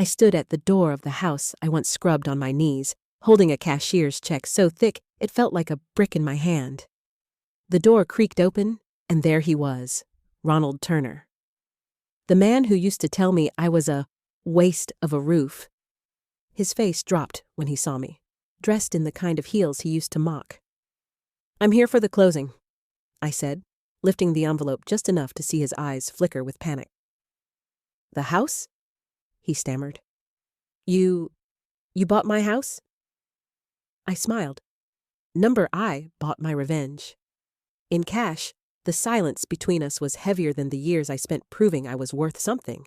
I stood at the door of the house I once scrubbed on my knees, holding a cashier's check so thick it felt like a brick in my hand. The door creaked open, and there he was, Ronald Turner. The man who used to tell me I was a waste of a roof. His face dropped when he saw me, dressed in the kind of heels he used to mock. "I'm here for the closing," I said, lifting the envelope just enough to see his eyes flicker with panic. "The house?" he stammered. You bought my house?" I smiled. Number I bought my revenge. In cash, the silence between us was heavier than the years I spent proving I was worth something.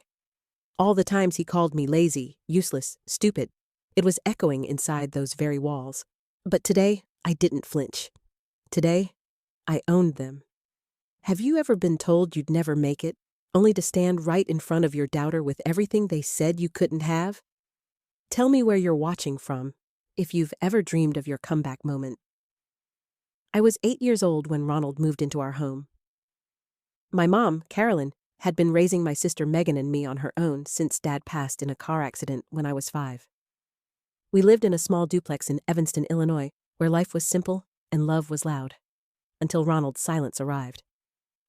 All the times he called me lazy, useless, stupid, it was echoing inside those very walls. But today, I didn't flinch. Today, I owned them. Have you ever been told you'd never make it, only to stand right in front of your doubter with everything they said you couldn't have? Tell me where you're watching from, if you've ever dreamed of your comeback moment. I was 8 years old when Ronald moved into our home. My mom, Carolyn, had been raising my sister Megan and me on her own since Dad passed in a car accident when I was 5. We lived in a small duplex in Evanston, Illinois, where life was simple and love was loud, until Ronald's silence arrived.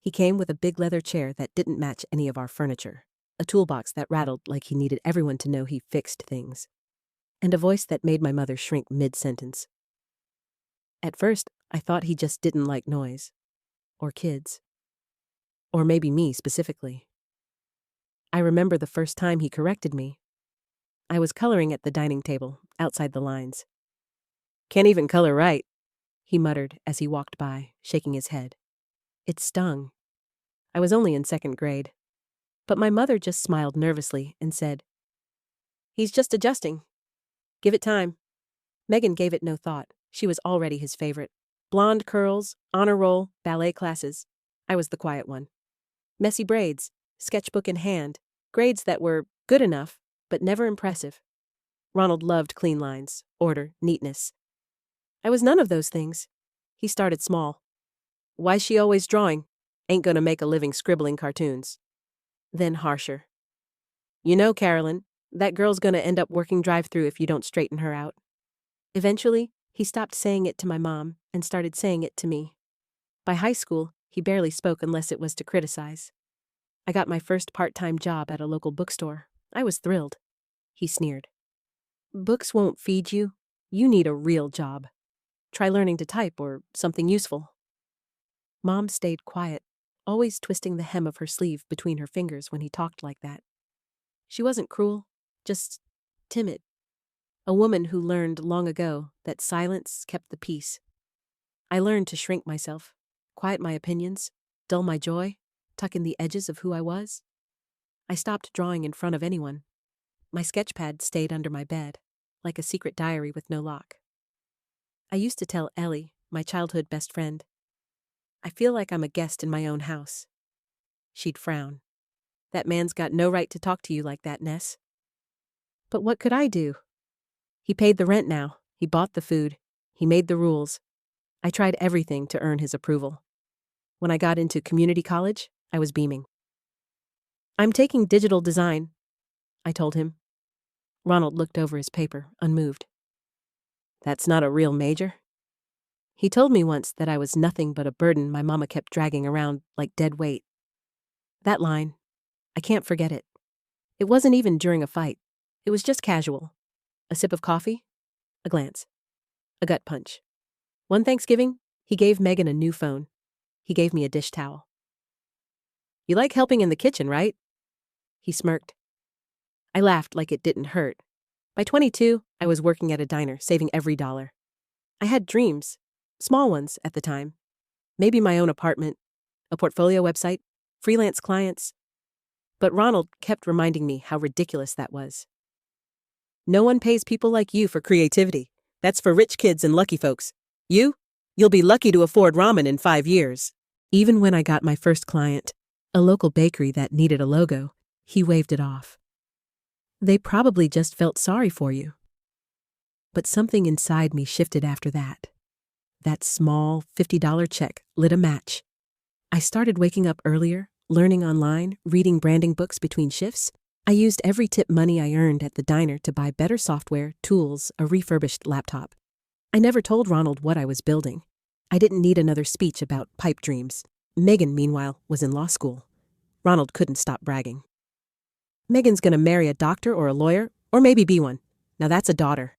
He came with a big leather chair that didn't match any of our furniture, a toolbox that rattled like he needed everyone to know he fixed things, and a voice that made my mother shrink mid-sentence. At first, I thought he just didn't like noise, or kids, or maybe me specifically. I remember the first time he corrected me. I was coloring at the dining table, outside the lines. "Can't even color right," he muttered as he walked by, shaking his head. It stung. I was only in 2nd grade. But my mother just smiled nervously and said, "He's just adjusting. Give it time." Megan gave it no thought. She was already his favorite. Blonde curls, honor roll, ballet classes. I was the quiet one. Messy braids, sketchbook in hand, grades that were good enough, but never impressive. Ronald loved clean lines, order, neatness. I was none of those things. He started small. "Why's she always drawing? Ain't gonna make a living scribbling cartoons." Then harsher. "You know, Carolyn, that girl's gonna end up working drive-through if you don't straighten her out." Eventually, he stopped saying it to my mom and started saying it to me. By high school, he barely spoke unless it was to criticize. I got my first part-time job at a local bookstore. I was thrilled. He sneered. "Books won't feed you. You need a real job. Try learning to type or something useful." Mom stayed quiet, always twisting the hem of her sleeve between her fingers when he talked like that. She wasn't cruel, just timid. A woman who learned long ago that silence kept the peace. I learned to shrink myself, quiet my opinions, dull my joy, tuck in the edges of who I was. I stopped drawing in front of anyone. My sketchpad stayed under my bed, like a secret diary with no lock. I used to tell Ellie, my childhood best friend, "I feel like I'm a guest in my own house." She'd frown. "That man's got no right to talk to you like that, Ness." But what could I do? He paid the rent now. He bought the food. He made the rules. I tried everything to earn his approval. When I got into community college, I was beaming. "I'm taking digital design," I told him. Ronald looked over his paper, unmoved. "That's not a real major?" He told me once that I was nothing but a burden my mama kept dragging around like dead weight. That line, I can't forget it. It wasn't even during a fight. It was just casual. A sip of coffee, a glance, a gut punch. One Thanksgiving, he gave Megan a new phone. He gave me a dish towel. "You like helping in the kitchen, right?" He smirked. I laughed like it didn't hurt. By 22, I was working at a diner, saving every dollar. I had dreams, small ones at the time. Maybe my own apartment, a portfolio website, freelance clients. But Ronald kept reminding me how ridiculous that was. "No one pays people like you for creativity. That's for rich kids and lucky folks. You'll be lucky to afford ramen in 5 years. Even when I got my first client, a local bakery that needed a logo, he waved it off. They probably just felt sorry for you. But something inside me shifted after that. That small $50 check lit a match. I started waking up earlier, learning online, reading branding books between shifts, I used every tip money I earned at the diner to buy better software, tools, a refurbished laptop. I never told Ronald what I was building. I didn't need another speech about pipe dreams. Megan, meanwhile, was in law school. Ronald couldn't stop bragging. Megan's gonna marry a doctor or a lawyer, or maybe be one. Now that's a daughter.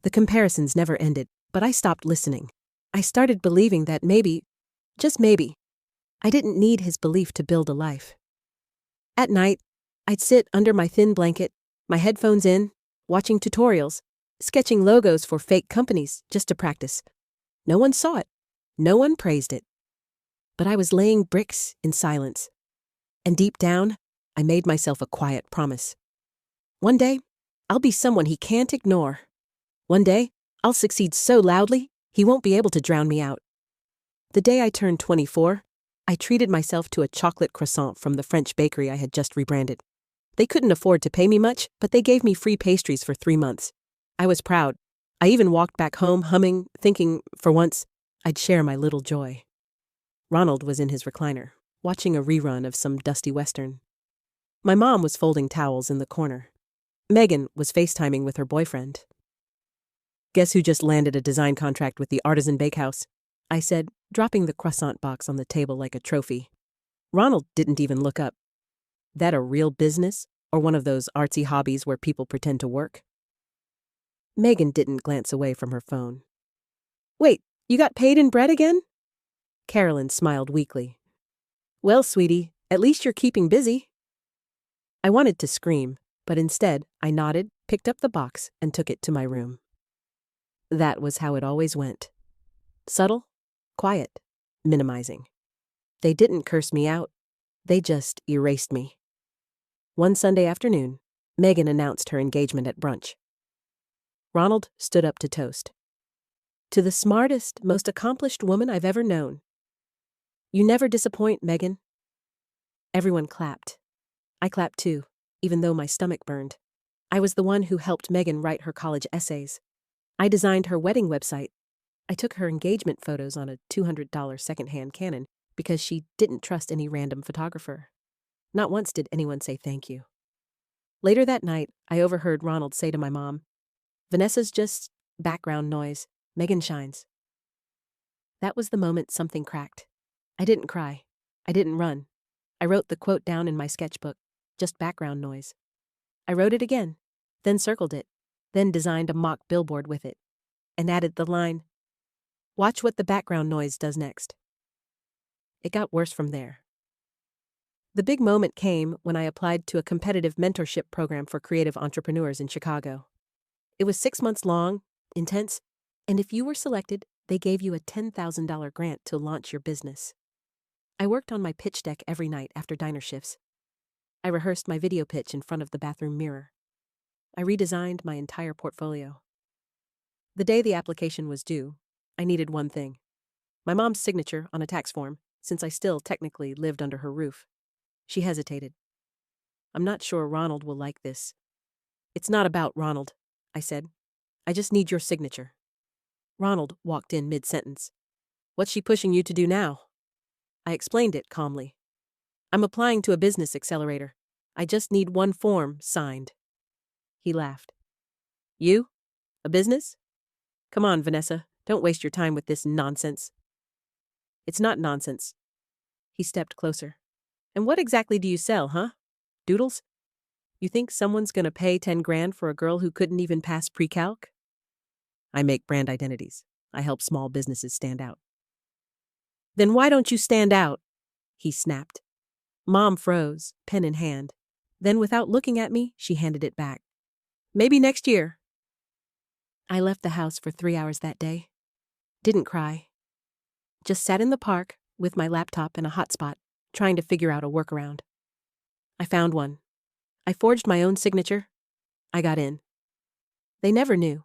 The comparisons never ended, but I stopped listening. I started believing that maybe, just maybe, I didn't need his belief to build a life. At night, I'd sit under my thin blanket, my headphones in, watching tutorials, sketching logos for fake companies just to practice. No one saw it. No one praised it. But I was laying bricks in silence. And deep down, I made myself a quiet promise. One day, I'll be someone he can't ignore. One day, I'll succeed so loudly, he won't be able to drown me out. The day I turned 24, I treated myself to a chocolate croissant from the French bakery I had just rebranded. They couldn't afford to pay me much, but they gave me free pastries for 3 months. I was proud. I even walked back home humming, thinking, for once, I'd share my little joy. Ronald was in his recliner, watching a rerun of some dusty western. My mom was folding towels in the corner. Megan was FaceTiming with her boyfriend. Guess who just landed a design contract with the Artisan Bakehouse? I said, dropping the croissant box on the table like a trophy. Ronald didn't even look up. That a real business, or one of those artsy hobbies where people pretend to work? Megan didn't glance away from her phone. Wait, you got paid in bread again? Carolyn smiled weakly. Well, sweetie, at least you're keeping busy. I wanted to scream, but instead I nodded, picked up the box, and took it to my room. That was how it always went. Subtle, quiet, minimizing. They didn't curse me out. They just erased me. One Sunday afternoon, Megan announced her engagement at brunch. Ronald stood up to toast. To the smartest, most accomplished woman I've ever known. You never disappoint, Megan. Everyone clapped. I clapped too, even though my stomach burned. I was the one who helped Megan write her college essays. I designed her wedding website. I took her engagement photos on a $200 secondhand Canon because she didn't trust any random photographer. Not once did anyone say thank you. Later that night, I overheard Ronald say to my mom, Vanessa's just background noise. Megan shines. That was the moment something cracked. I didn't cry. I didn't run. I wrote the quote down in my sketchbook, just background noise. I wrote it again, then circled it, then designed a mock billboard with it, and added the line, watch what the background noise does next. It got worse from there. The big moment came when I applied to a competitive mentorship program for creative entrepreneurs in Chicago. It was 6 months long, intense, and if you were selected, they gave you a $10,000 grant to launch your business. I worked on my pitch deck every night after diner shifts. I rehearsed my video pitch in front of the bathroom mirror. I redesigned my entire portfolio. The day the application was due, I needed one thing. My mom's signature on a tax form, since I still technically lived under her roof. She hesitated. I'm not sure Ronald will like this. It's not about Ronald, I said. I just need your signature. Ronald walked in mid-sentence. What's she pushing you to do now? I explained it calmly. I'm applying to a business accelerator. I just need one form signed. He laughed. You? A business? Come on, Vanessa. Don't waste your time with this nonsense. It's not nonsense. He stepped closer. And what exactly do you sell, huh? Doodles? You think someone's gonna pay 10 grand for a girl who couldn't even pass pre-calc? I make brand identities. I help small businesses stand out. Then why don't you stand out? He snapped. Mom froze, pen in hand. Then without looking at me, she handed it back. Maybe next year. I left the house for 3 hours that day. Didn't cry. Just sat in the park with my laptop and a hotspot, trying to figure out a workaround. I found one. I forged my own signature. I got in. They never knew.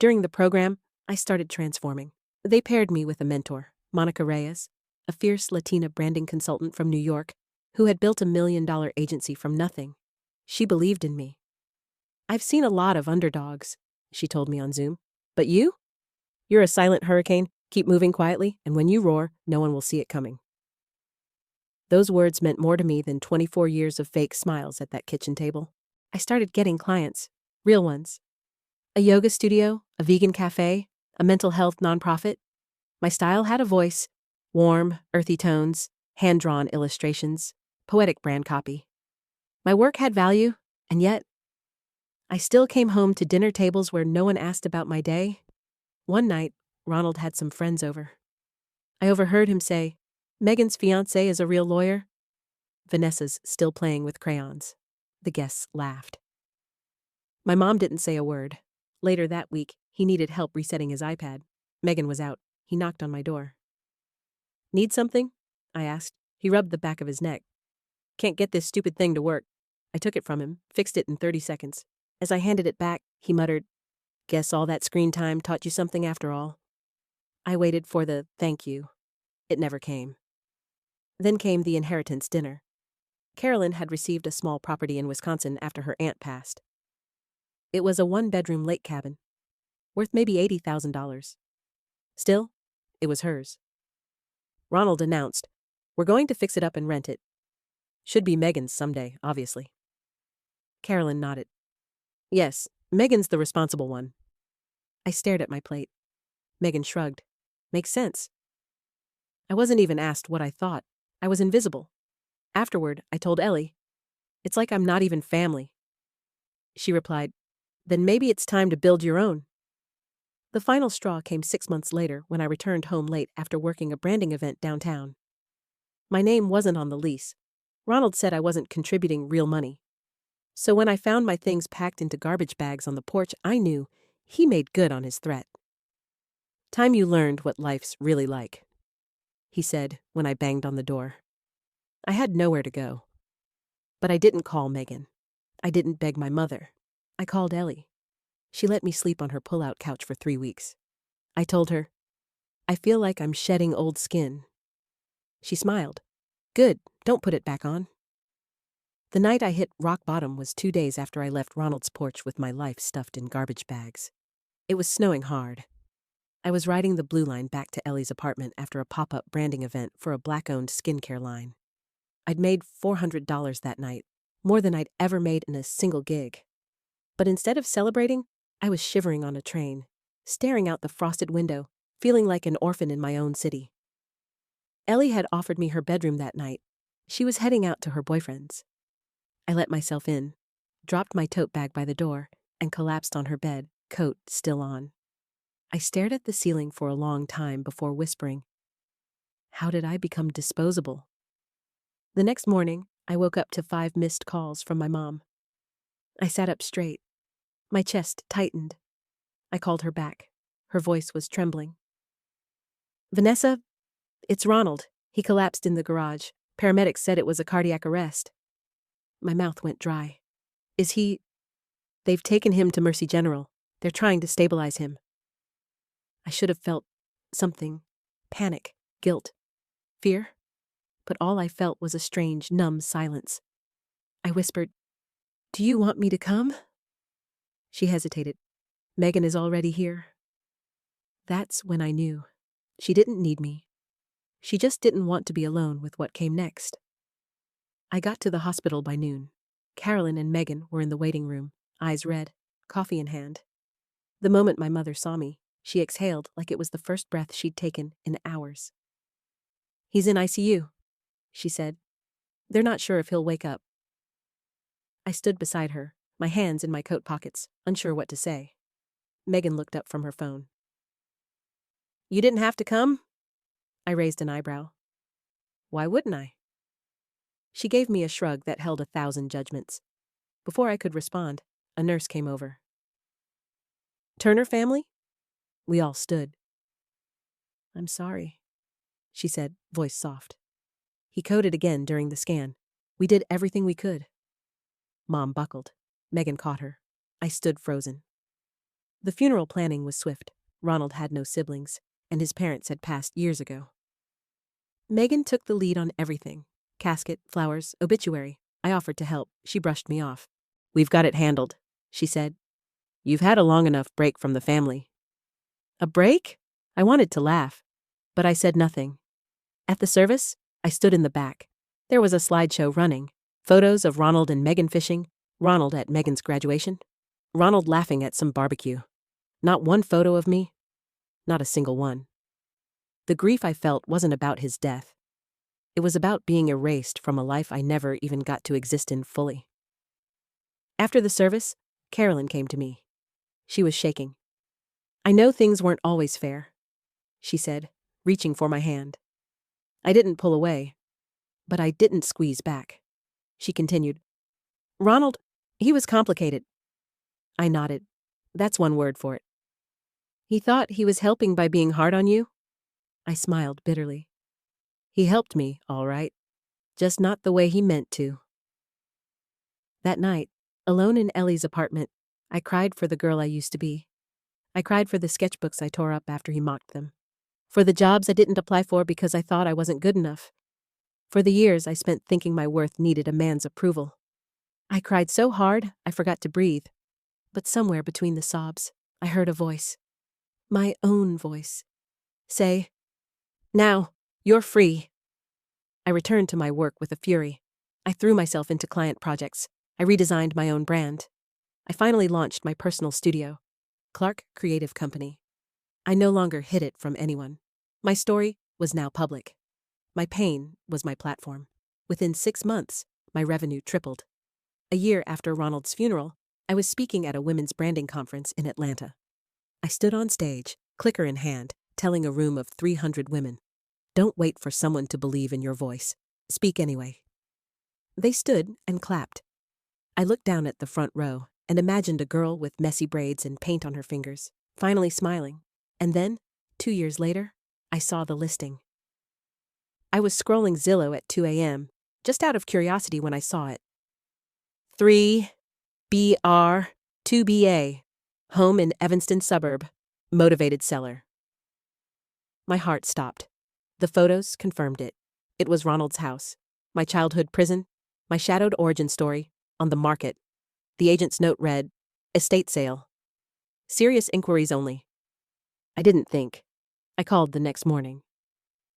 During the program, I started transforming. They paired me with a mentor, Monica Reyes, a fierce Latina branding consultant from New York who had built $1 million agency from nothing. She believed in me. I've seen a lot of underdogs, she told me on Zoom. But you? You're a silent hurricane. Keep moving quietly, and when you roar, no one will see it coming. Those words meant more to me than 24 years of fake smiles at that kitchen table. I started getting clients, real ones. A yoga studio, a vegan cafe, a mental health nonprofit. My style had a voice, warm, earthy tones, hand-drawn illustrations, poetic brand copy. My work had value, and yet, I still came home to dinner tables where no one asked about my day. One night, Ronald had some friends over. I overheard him say, "Megan's fiancé is a real lawyer." Vanessa's still playing with crayons. The guests laughed. My mom didn't say a word. Later that week, he needed help resetting his iPad. Megan was out. He knocked on my door. "Need something?" I asked. He rubbed the back of his neck. "Can't get this stupid thing to work." I took it from him, fixed it in 30 seconds. As I handed it back, he muttered, "Guess all that screen time taught you something after all." I waited for the thank you. It never came. Then came the inheritance dinner. Carolyn had received a small property in Wisconsin after her aunt passed. It was a one-bedroom lake cabin, worth maybe $80,000. Still, it was hers. Ronald announced, "We're going to fix it up and rent it. Should be Megan's someday, obviously." Carolyn nodded. "Yes, Megan's the responsible one." I stared at my plate. Megan shrugged. "Makes sense." I wasn't even asked what I thought. I was invisible. Afterward, I told Ellie, "It's like I'm not even family." She replied, "Then maybe it's time to build your own." The final straw came 6 months later when I returned home late after working a branding event downtown. My name wasn't on the lease. Ronald said I wasn't contributing real money. So when I found my things packed into garbage bags on the porch, I knew he made good on his threat. "Time you learned what life's really like," he said when I banged on the door. I had nowhere to go. But I didn't call Megan. I didn't beg my mother. I called Ellie. She let me sleep on her pull-out couch for 3 weeks. I told her, "I feel like I'm shedding old skin." She smiled. "Good, don't put it back on." The night I hit rock bottom was 2 days after I left Ronald's porch with my life stuffed in garbage bags. It was snowing hard. I was riding the Blue Line back to Ellie's apartment after a pop-up branding event for a Black-owned skincare line. I'd made $400 that night, more than I'd ever made in a single gig. But instead of celebrating, I was shivering on a train, staring out the frosted window, feeling like an orphan in my own city. Ellie had offered me her bedroom that night. She was heading out to her boyfriend's. I let myself in, dropped my tote bag by the door, and collapsed on her bed, coat still on. I stared at the ceiling for a long time before whispering, "How did I become disposable?" The next morning, I woke up to 5 missed calls from my mom. I sat up straight. My chest tightened. I called her back. Her voice was trembling. "Vanessa, it's Ronald. He collapsed in the garage. Paramedics said it was a cardiac arrest." My mouth went dry. "Is he—" "They've taken him to Mercy General. They're trying to stabilize him." I should have felt something. Panic, guilt, fear. But all I felt was a strange, numb silence. I whispered, "Do you want me to come?" She hesitated. "Megan is already here." That's when I knew. She didn't need me. She just didn't want to be alone with what came next. I got to the hospital by noon. Carolyn and Megan were in the waiting room, eyes red, coffee in hand. The moment my mother saw me, she exhaled like it was the first breath she'd taken in hours. "He's in ICU," she said. "They're not sure if he'll wake up." I stood beside her, my hands in my coat pockets, unsure what to say. Megan looked up from her phone. "You didn't have to come?" I raised an eyebrow. "Why wouldn't I?" She gave me a shrug that held 1,000 judgments. Before I could respond, a nurse came over. "Turner family?" We all stood. "I'm sorry," she said, voice soft. He coded again during the scan. We did everything we could. Mom buckled. Megan caught her. I stood frozen. The funeral planning was swift. Ronald had no siblings, and his parents had passed years ago. Megan took the lead on everything. Casket, flowers, obituary. I offered to help. She brushed me off. "We've got it handled," she said. "You've had a long enough break from the family." A break? I wanted to laugh, but I said nothing. At the service, I stood in the back. There was a slideshow running. Photos of Ronald and Megan fishing, Ronald at Megan's graduation, Ronald laughing at some barbecue. Not one photo of me. Not a single one. The grief I felt wasn't about his death. It was about being erased from a life I never even got to exist in fully. After the service, Carolyn came to me. She was shaking. "I know things weren't always fair," she said, reaching for my hand. I didn't pull away, but I didn't squeeze back. She continued, "Ronald, he was complicated." I nodded. That's one word for it. "He thought he was helping by being hard on you?" I smiled bitterly. "He helped me, all right. Just not the way he meant to." That night, alone in Ellie's apartment, I cried for the girl I used to be. I cried for the sketchbooks I tore up after he mocked them. For the jobs I didn't apply for because I thought I wasn't good enough. For the years I spent thinking my worth needed a man's approval. I cried so hard I forgot to breathe. But somewhere between the sobs, I heard a voice. My own voice. Say, "Now, you're free." I returned to my work with a fury. I threw myself into client projects. I redesigned my own brand. I finally launched my personal studio, Clark Creative Company. I no longer hid it from anyone. My story was now public. My pain was my platform. Within 6 months, my revenue tripled. A year after Ronald's funeral, I was speaking at a women's branding conference in Atlanta. I stood on stage, clicker in hand, telling a room of 300 women, "Don't wait for someone to believe in your voice. Speak anyway." They stood and clapped. I looked down at the front row and imagined a girl with messy braids and paint on her fingers, finally smiling. And then, 2 years later, I saw the listing. I was scrolling Zillow at 2 a.m., just out of curiosity when I saw it. 3BR 2BA, home in Evanston suburb, motivated seller. My heart stopped. The photos confirmed it. It was Ronald's house, my childhood prison, my shadowed origin story, on the market. The agent's note read, "Estate sale. Serious inquiries only." I didn't think. I called the next morning.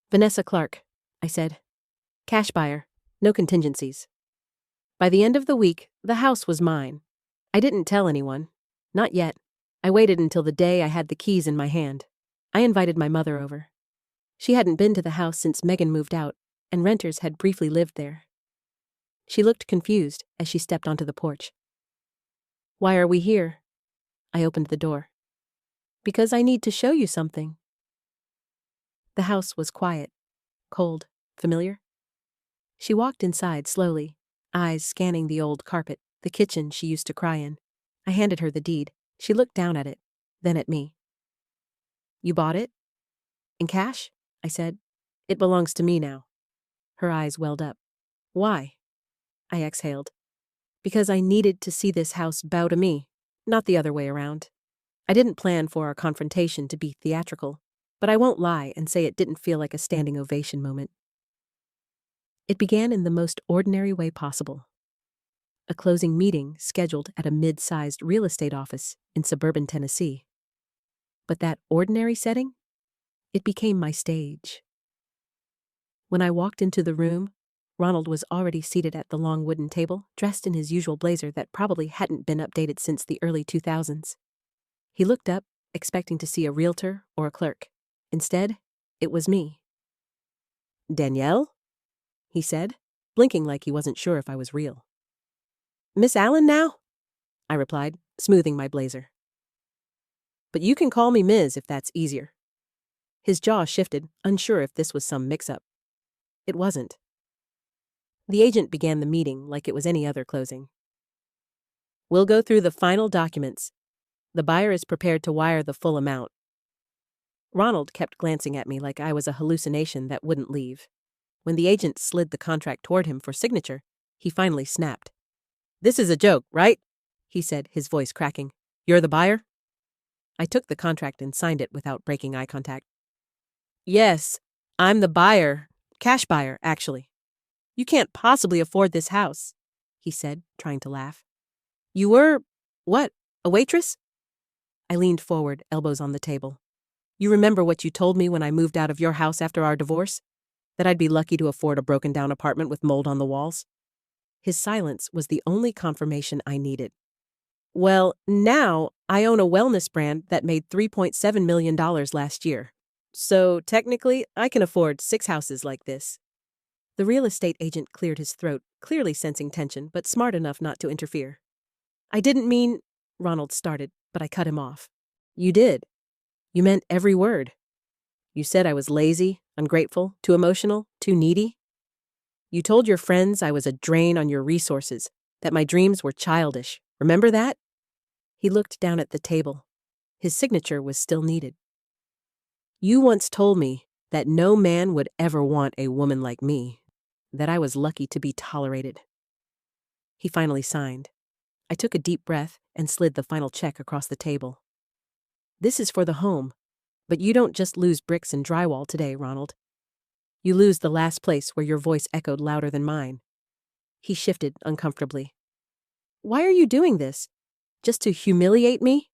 "Vanessa Clark," I said. "Cash buyer, no contingencies." By the end of the week, the house was mine. I didn't tell anyone. Not yet. I waited until the day I had the keys in my hand. I invited my mother over. She hadn't been to the house since Megan moved out, and renters had briefly lived there. She looked confused as she stepped onto the porch. "Why are we here?" I opened the door. "Because I need to show you something." The house was quiet, cold, familiar. She walked inside slowly, eyes scanning the old carpet, the kitchen she used to cry in. I handed her the deed. She looked down at it, then at me. "You bought it?" "In cash?" I said. "It belongs to me now." Her eyes welled up. "Why?" I exhaled. "Because I needed to see this house bow to me, not the other way around." I didn't plan for our confrontation to be theatrical, but I won't lie and say it didn't feel like a standing ovation moment. It began in the most ordinary way possible. A closing meeting scheduled at a mid-sized real estate office in suburban Tennessee. But that ordinary setting? It became my stage. When I walked into the room, Ronald was already seated at the long wooden table, dressed in his usual blazer that probably hadn't been updated since the early 2000s. He looked up, expecting to see a realtor or a clerk. Instead, it was me. "Danielle?" he said, blinking like he wasn't sure if I was real. "Miss Allen now?" I replied, smoothing my blazer. "But you can call me Ms. if that's easier." His jaw shifted, unsure if this was some mix-up. It wasn't. The agent began the meeting like it was any other closing. "We'll go through the final documents. The buyer is prepared to wire the full amount." Ronald kept glancing at me like I was a hallucination that wouldn't leave. When the agent slid the contract toward him for signature, he finally snapped. "This is a joke, right?" he said, his voice cracking. "You're the buyer?" I took the contract and signed it without breaking eye contact. "Yes, I'm the buyer. Cash buyer, actually." "You can't possibly afford this house," he said, trying to laugh. "You were, what, a waitress?" I leaned forward, elbows on the table. "You remember what you told me when I moved out of your house after our divorce? That I'd be lucky to afford a broken-down apartment with mold on the walls? His silence was the only confirmation I needed. Well, now I own a wellness brand that made $3.7 million last year. So technically, I can afford 6 houses like this. The real estate agent cleared his throat, clearly sensing tension, but smart enough not to interfere. I didn't mean, Ronald started, but I cut him off. You did. You meant every word. You said I was lazy, ungrateful, too emotional, too needy. You told your friends I was a drain on your resources, that my dreams were childish. Remember that? He looked down at the table. His signature was still needed. You once told me that no man would ever want a woman like me, that I was lucky to be tolerated. He finally signed. I took a deep breath and slid the final check across the table. This is for the home, but you don't just lose bricks and drywall today, Ronald. You lose the last place where your voice echoed louder than mine. He shifted uncomfortably. Why are you doing this? Just to humiliate me?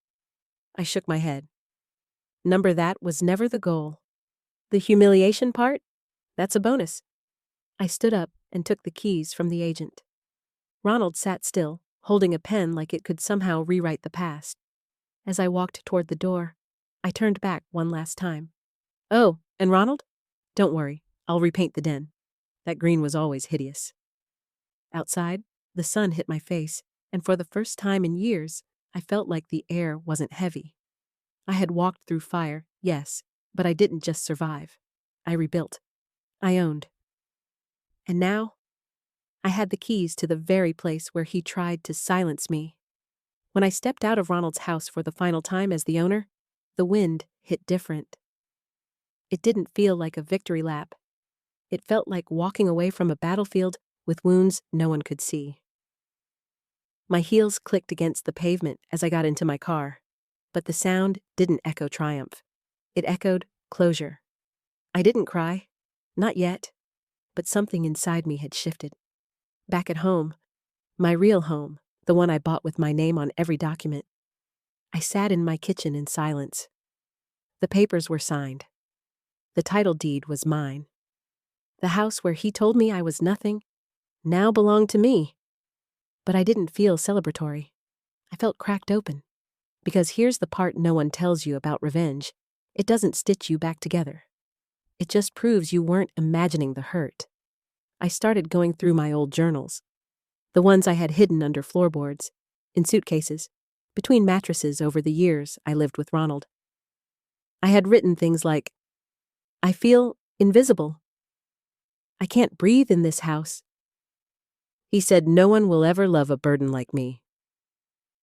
I shook my head. Number that was never the goal. The humiliation part? That's a bonus. I stood up and took the keys from the agent. Ronald sat still, holding a pen like it could somehow rewrite the past. As I walked toward the door, I turned back one last time. Oh, and Ronald? Don't worry, I'll repaint the den. That green was always hideous. Outside, the sun hit my face, and for the first time in years, I felt like the air wasn't heavy. I had walked through fire, yes, but I didn't just survive. I rebuilt. I owned. And now, I had the keys to the very place where he tried to silence me. When I stepped out of Ronald's house for the final time as the owner, the wind hit different. It didn't feel like a victory lap. It felt like walking away from a battlefield with wounds no one could see. My heels clicked against the pavement as I got into my car, but the sound didn't echo triumph. It echoed closure. I didn't cry, not yet, but something inside me had shifted. Back at home, my real home, the one I bought with my name on every document, I sat in my kitchen in silence. The papers were signed. The title deed was mine. The house where he told me I was nothing now belonged to me. But I didn't feel celebratory. I felt cracked open. Because here's the part no one tells you about revenge. It doesn't stitch you back together. It just proves you weren't imagining the hurt. I started going through my old journals. The ones I had hidden under floorboards, in suitcases, between mattresses over the years I lived with Ronald. I had written things like, I feel invisible. I can't breathe in this house. He said no one will ever love a burden like me.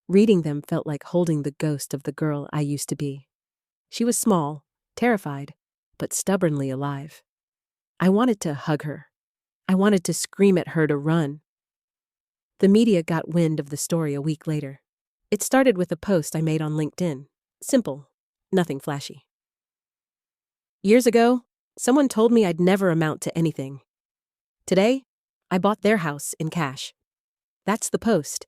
Reading them felt like holding the ghost of the girl I used to be. She was small, terrified, but stubbornly alive. I wanted to hug her. I wanted to scream at her to run. The media got wind of the story a week later. It started with a post I made on LinkedIn. Simple, nothing flashy. Years ago, someone told me I'd never amount to anything. Today, I bought their house in cash. That's the post.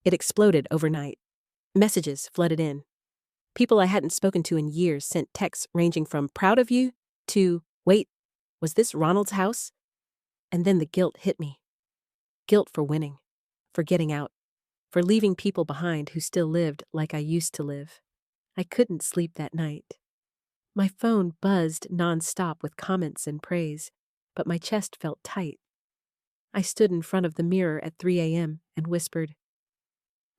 It exploded overnight. Messages flooded in. People I hadn't spoken to in years sent texts ranging from proud of you to, wait, was this Ronald's house? And then the guilt hit me. Guilt for winning, for getting out, for leaving people behind who still lived like I used to live. I couldn't sleep that night. My phone buzzed nonstop with comments and praise, but my chest felt tight. I stood in front of the mirror at 3 a.m. and whispered,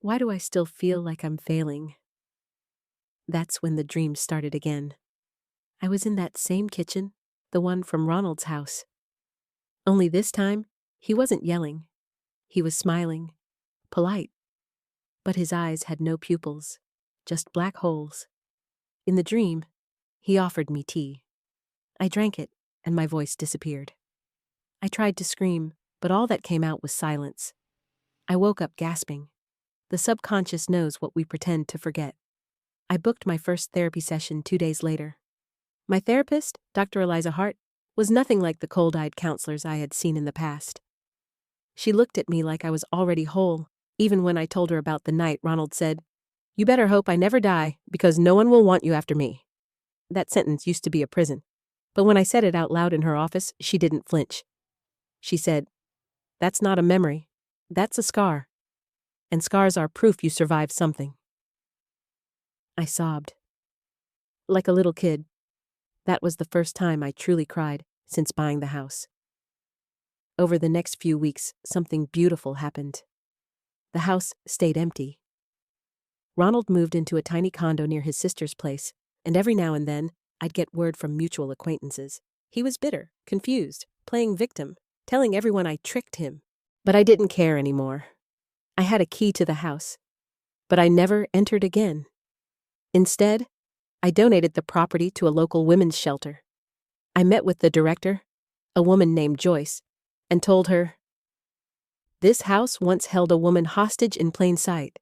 why do I still feel like I'm failing? That's when the dream started again. I was in that same kitchen, the one from Ronald's house. Only this time, he wasn't yelling. He was smiling, polite. But his eyes had no pupils, just black holes. In the dream, he offered me tea. I drank it, and my voice disappeared. I tried to scream, but all that came out was silence. I woke up gasping. The subconscious knows what we pretend to forget. I booked my first therapy session 2 days later. My therapist, Dr. Eliza Hart, was nothing like the cold-eyed counselors I had seen in the past. She looked at me like I was already whole, even when I told her about the night Ronald said, you better hope I never die, because no one will want you after me. That sentence used to be a prison. But when I said it out loud in her office, she didn't flinch. She said, "That's not a memory. That's a scar. And scars are proof you survived something." I sobbed. Like a little kid. That was the first time I truly cried since buying the house. Over the next few weeks, something beautiful happened. The house stayed empty. Ronald moved into a tiny condo near his sister's place, and every now and then, I'd get word from mutual acquaintances. He was bitter, confused, playing victim, telling everyone I tricked him. But I didn't care anymore. I had a key to the house, but I never entered again. Instead, I donated the property to a local women's shelter. I met with the director, a woman named Joyce, and told her, "This house once held a woman hostage in plain sight.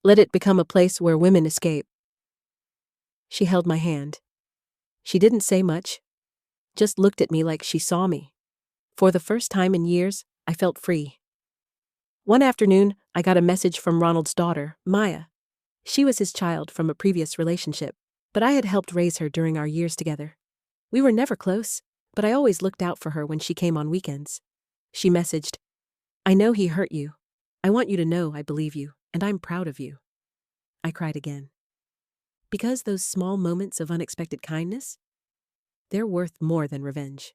Let it become a place where women escape." She held my hand. She didn't say much, just looked at me like she saw me. For the first time in years, I felt free. One afternoon, I got a message from Ronald's daughter, Maya. She was his child from a previous relationship, but I had helped raise her during our years together. We were never close, but I always looked out for her when she came on weekends. She messaged, "I know he hurt you. I want you to know I believe you, and I'm proud of you." I cried again. Because those small moments of unexpected kindness, they're worth more than revenge.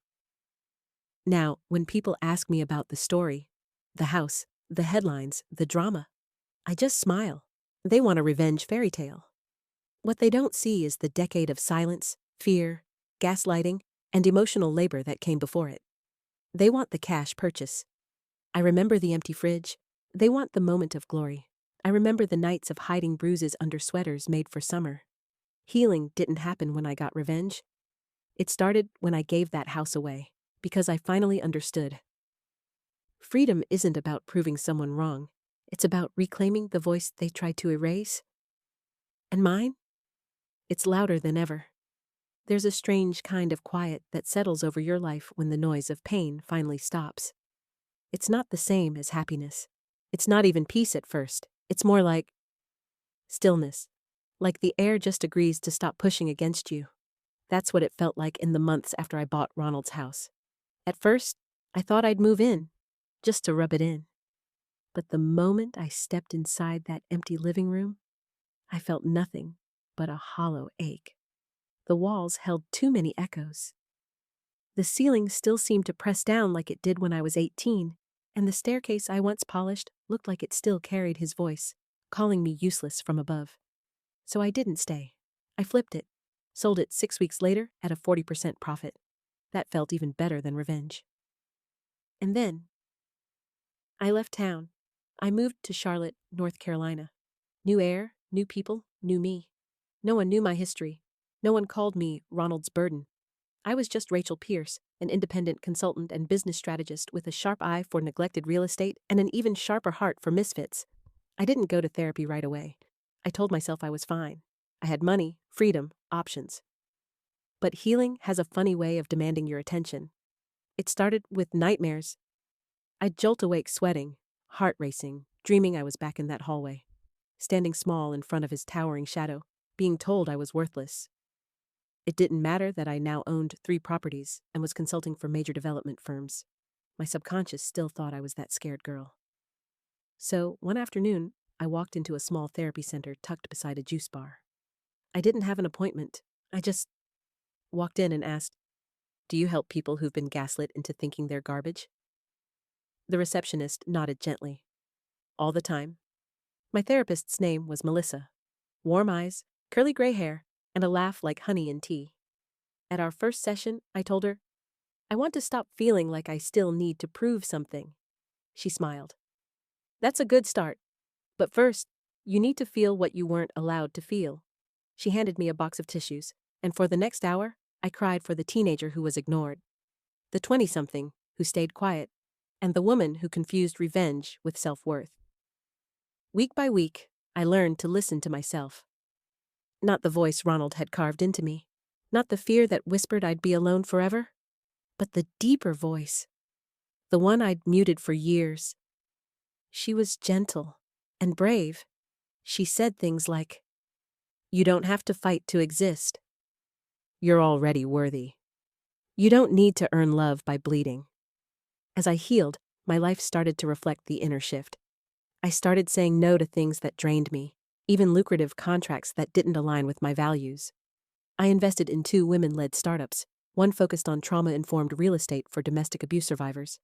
Now, when people ask me about the story, the house, the headlines, the drama, I just smile. They want a revenge fairy tale. What they don't see is the decade of silence, fear, gaslighting, and emotional labor that came before it. They want the cash purchase. I remember the empty fridge. They want the moment of glory. I remember the nights of hiding bruises under sweaters made for summer. Healing didn't happen when I got revenge. It started when I gave that house away, because I finally understood. Freedom isn't about proving someone wrong. It's about reclaiming the voice they tried to erase. And mine? It's louder than ever. There's a strange kind of quiet that settles over your life when the noise of pain finally stops. It's not the same as happiness. It's not even peace at first. It's more like stillness. Like the air just agrees to stop pushing against you. That's what it felt like in the months after I bought Ronald's house. At first, I thought I'd move in, just to rub it in. But the moment I stepped inside that empty living room, I felt nothing but a hollow ache. The walls held too many echoes. The ceiling still seemed to press down like it did when I was 18, and the staircase I once polished looked like it still carried his voice, calling me useless from above. So I didn't stay. I flipped it, sold it 6 weeks later at a 40% profit. That felt even better than revenge. And then, I left town. I moved to Charlotte, North Carolina. New air, new people, new me. No one knew my history. No one called me Ronald's burden. I was just Rachel Pierce, an independent consultant and business strategist with a sharp eye for neglected real estate and an even sharper heart for misfits. I didn't go to therapy right away. I told myself I was fine. I had money, freedom, options. But healing has a funny way of demanding your attention. It started with nightmares. I'd jolt awake sweating, heart racing, dreaming I was back in that hallway, standing small in front of his towering shadow, being told I was worthless. It didn't matter that I now owned 3 properties and was consulting for major development firms. My subconscious still thought I was that scared girl. So, one afternoon, I walked into a small therapy center tucked beside a juice bar. I didn't have an appointment. I just walked in and asked, "Do you help people who've been gaslit into thinking they're garbage?" The receptionist nodded gently. All the time. My therapist's name was Melissa. Warm eyes, curly gray hair, and a laugh like honey in tea. At our first session, I told her, "I want to stop feeling like I still need to prove something." She smiled. "That's a good start. But first, you need to feel what you weren't allowed to feel." She handed me a box of tissues, and for the next hour, I cried for the teenager who was ignored, the 20-something who stayed quiet, and the woman who confused revenge with self-worth. Week by week, I learned to listen to myself. Not the voice Ronald had carved into me, not the fear that whispered I'd be alone forever, but the deeper voice, the one I'd muted for years. She was gentle and brave. She said things like, "You don't have to fight to exist. You're already worthy." You don't need to earn love by bleeding. As I healed, my life started to reflect the inner shift. I started saying no to things that drained me, even lucrative contracts that didn't align with my values. I invested in 2 women-led startups, one focused on trauma-informed real estate for domestic abuse survivors.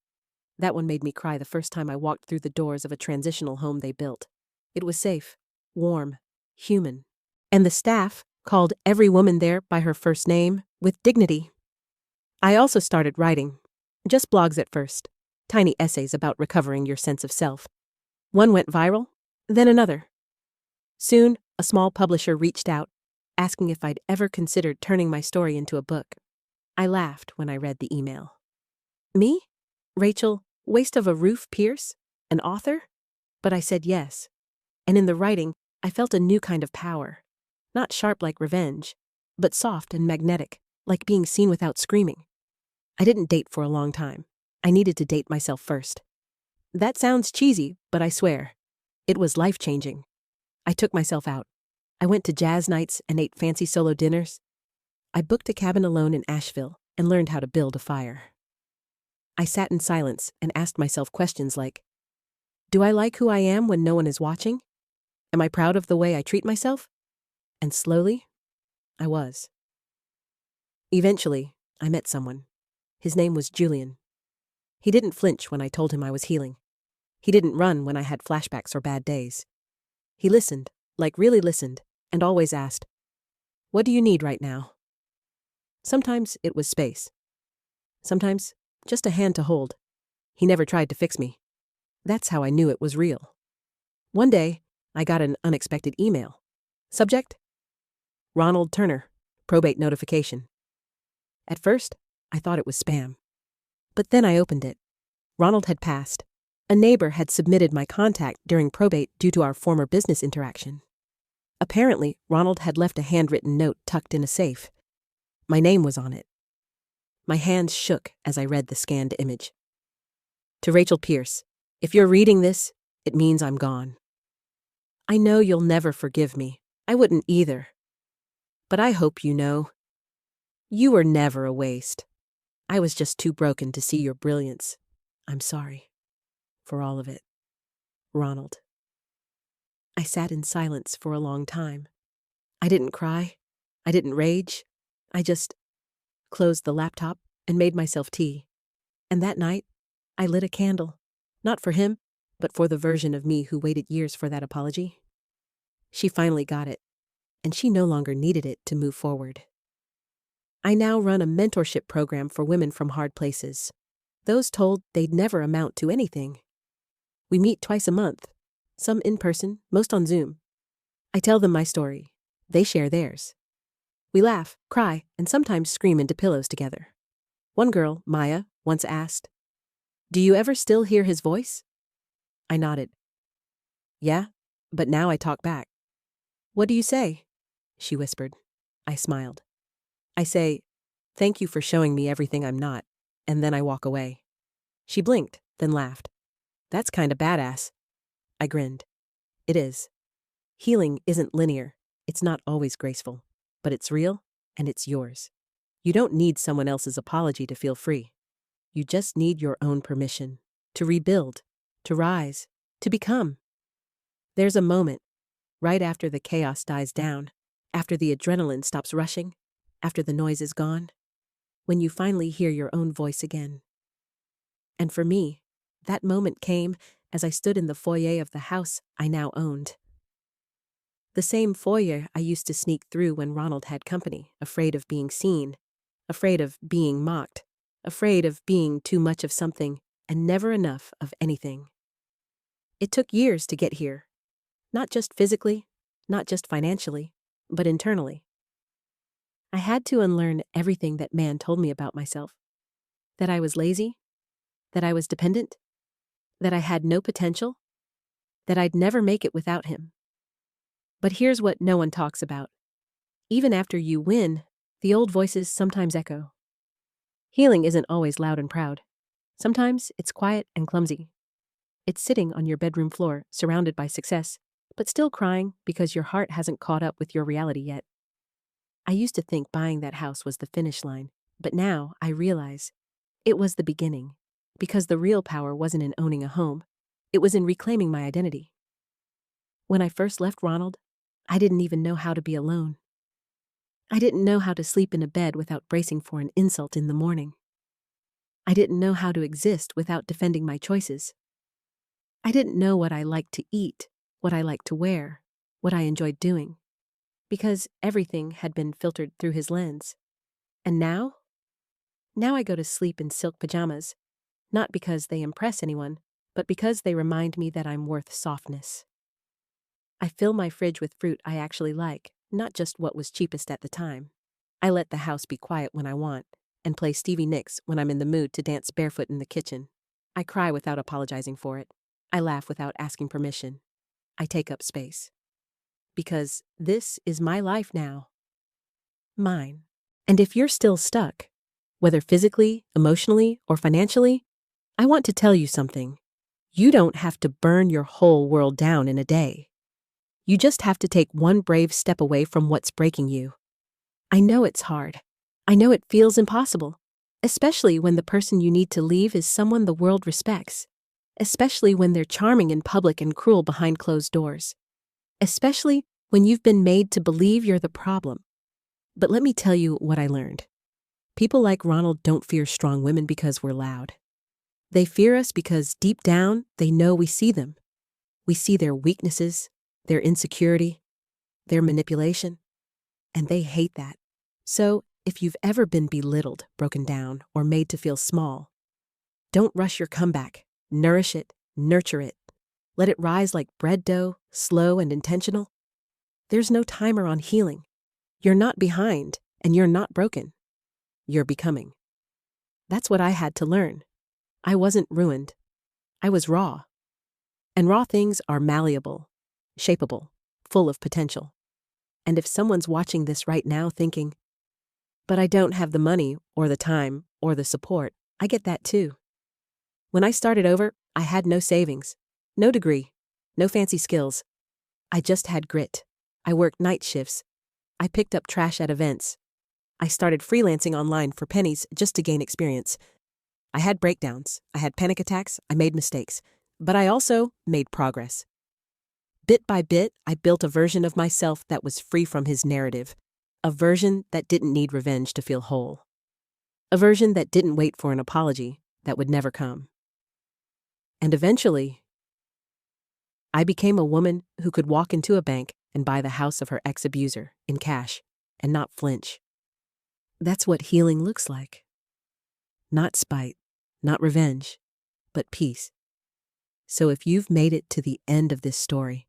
That one made me cry the first time I walked through the doors of a transitional home they built. It was safe, warm, human. And the staff called every woman there by her first name, with dignity. I also started writing. Just blogs at first. Tiny essays about recovering your sense of self. One went viral, then another. Soon, a small publisher reached out, asking if I'd ever considered turning my story into a book. I laughed when I read the email. Me? Rachel, waste of a roof Pierce? An author? But I said yes. And in the writing, I felt a new kind of power. Not sharp like revenge, but soft and magnetic, like being seen without screaming. I didn't date for a long time. I needed to date myself first. That sounds cheesy, but I swear, it was life-changing. I took myself out. I went to jazz nights and ate fancy solo dinners. I booked a cabin alone in Asheville and learned how to build a fire. I sat in silence and asked myself questions like, do I like who I am when no one is watching? Am I proud of the way I treat myself? And slowly, I was. Eventually, I met someone. His name was Julian. He didn't flinch when I told him I was healing. He didn't run when I had flashbacks or bad days. He listened, like really listened, and always asked, what do you need right now? Sometimes it was space. Sometimes just a hand to hold. He never tried to fix me. That's how I knew it was real. One day, I got an unexpected email. Subject? Ronald Turner, probate notification. At first, I thought it was spam. But then I opened it. Ronald had passed. A neighbor had submitted my contact during probate due to our former business interaction. Apparently, Ronald had left a handwritten note tucked in a safe. My name was on it. My hands shook as I read the scanned image. To Rachel Pierce, if you're reading this, it means I'm gone. I know you'll never forgive me. I wouldn't either. But I hope you know. You were never a waste. I was just too broken to see your brilliance. I'm sorry. For all of it. Ronald. I sat in silence for a long time. I didn't cry. I didn't rage. I just closed the laptop and made myself tea. And that night, I lit a candle. Not for him, but for the version of me who waited years for that apology. She finally got it, and she no longer needed it to move forward. I now run a mentorship program for women from hard places. Those told they'd never amount to anything. We meet twice a month, some in person, most on Zoom. I tell them my story. They share theirs. We laugh, cry, and sometimes scream into pillows together. One girl, Maya, once asked, "Do you ever still hear his voice?" I nodded. Yeah, but now I talk back. What do you say? She whispered. I smiled. I say, thank you for showing me everything I'm not, and then I walk away. She blinked, then laughed. That's kinda badass. I grinned. It is. Healing isn't linear. It's not always graceful, but it's real, and it's yours. You don't need someone else's apology to feel free. You just need your own permission to rebuild, to rise, to become. There's a moment, right after the chaos dies down, after the adrenaline stops rushing, after the noise is gone, when you finally hear your own voice again. And for me, that moment came as I stood in the foyer of the house I now owned. The same foyer I used to sneak through when Ronald had company, afraid of being seen, afraid of being mocked, afraid of being too much of something and never enough of anything. It took years to get here, not just physically, not just financially, but internally. I had to unlearn everything that man told me about myself. That I was lazy, that I was dependent, that I had no potential, that I'd never make it without him. But here's what no one talks about. Even after you win, the old voices sometimes echo. Healing isn't always loud and proud. Sometimes it's quiet and clumsy. It's sitting on your bedroom floor, surrounded by success, but still crying because your heart hasn't caught up with your reality yet. I used to think buying that house was the finish line, But now I realize it was the beginning, because the real power wasn't in owning a home. It was in reclaiming my identity. When I first left Ronald, I didn't even know how to be alone. I didn't know how to sleep in a bed without bracing for an insult in the morning. I didn't know how to exist without defending my choices. I didn't know what I liked to eat, what I liked to wear, what I enjoyed doing, because everything had been filtered through his lens. And now? Now I go to sleep in silk pajamas, not because they impress anyone, but because they remind me that I'm worth softness. I fill my fridge with fruit I actually like, not just what was cheapest at the time. I let the house be quiet when I want, and play Stevie Nicks when I'm in the mood to dance barefoot in the kitchen. I cry without apologizing for it. I laugh without asking permission. I take up space. Because this is my life now. Mine. And if you're still stuck, whether physically, emotionally, or financially, I want to tell you something. You don't have to burn your whole world down in a day. You just have to take one brave step away from what's breaking you. I know it's hard. I know it feels impossible, especially when the person you need to leave is someone the world respects, especially when they're charming in public and cruel behind closed doors, especially when you've been made to believe you're the problem. But let me tell you what I learned. People like Ronald don't fear strong women because we're loud. They fear us because deep down, they know we see them. We see their weaknesses, their insecurity, their manipulation, and they hate that. So, if you've ever been belittled, broken down, or made to feel small, don't rush your comeback. Nourish it, nurture it. Let it rise like bread dough, slow and intentional. There's no timer on healing. You're not behind, and you're not broken. You're becoming. That's what I had to learn. I wasn't ruined. I was raw. And raw things are malleable, shapeable, full of potential. And if someone's watching this right now thinking, but I don't have the money or the time or the support, I get that too. When I started over, I had no savings, no degree, no fancy skills. I just had grit. I worked night shifts. I picked up trash at events. I started freelancing online for pennies just to gain experience. I had breakdowns. I had panic attacks. I made mistakes. But I also made progress. Bit by bit, I built a version of myself that was free from his narrative. A version that didn't need revenge to feel whole. A version that didn't wait for an apology that would never come. And eventually, I became a woman who could walk into a bank and buy the house of her ex-abuser in cash and not flinch. That's what healing looks like. Not spite, not revenge, but peace. So if you've made it to the end of this story,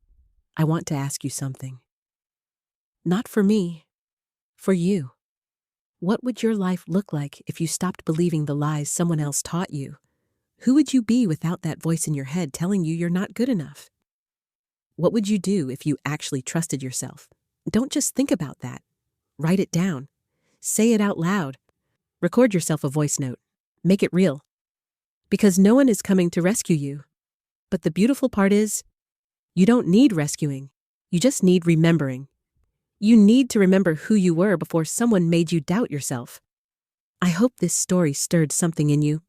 I want to ask you something. Not for me, for you. What would your life look like if you stopped believing the lies someone else taught you? Who would you be without that voice in your head telling you you're not good enough? What would you do if you actually trusted yourself? Don't just think about that. Write it down. Say it out loud. Record yourself a voice note. Make it real. Because no one is coming to rescue you. But the beautiful part is, you don't need rescuing. You just need remembering. You need to remember who you were before someone made you doubt yourself. I hope this story stirred something in you,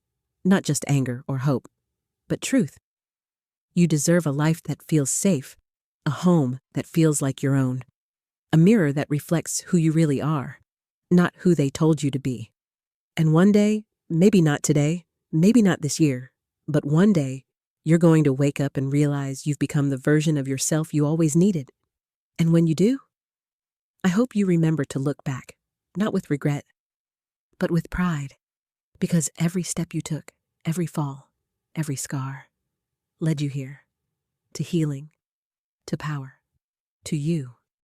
not just anger or hope, but truth. You deserve a life that feels safe, a home that feels like your own, a mirror that reflects who you really are, not who they told you to be. And one day, maybe not today, maybe not this year, but one day, you're going to wake up and realize you've become the version of yourself you always needed. And when you do, I hope you remember to look back, not with regret, but with pride, because every step you took, every fall, every scar, led you here, to healing, to power, to you.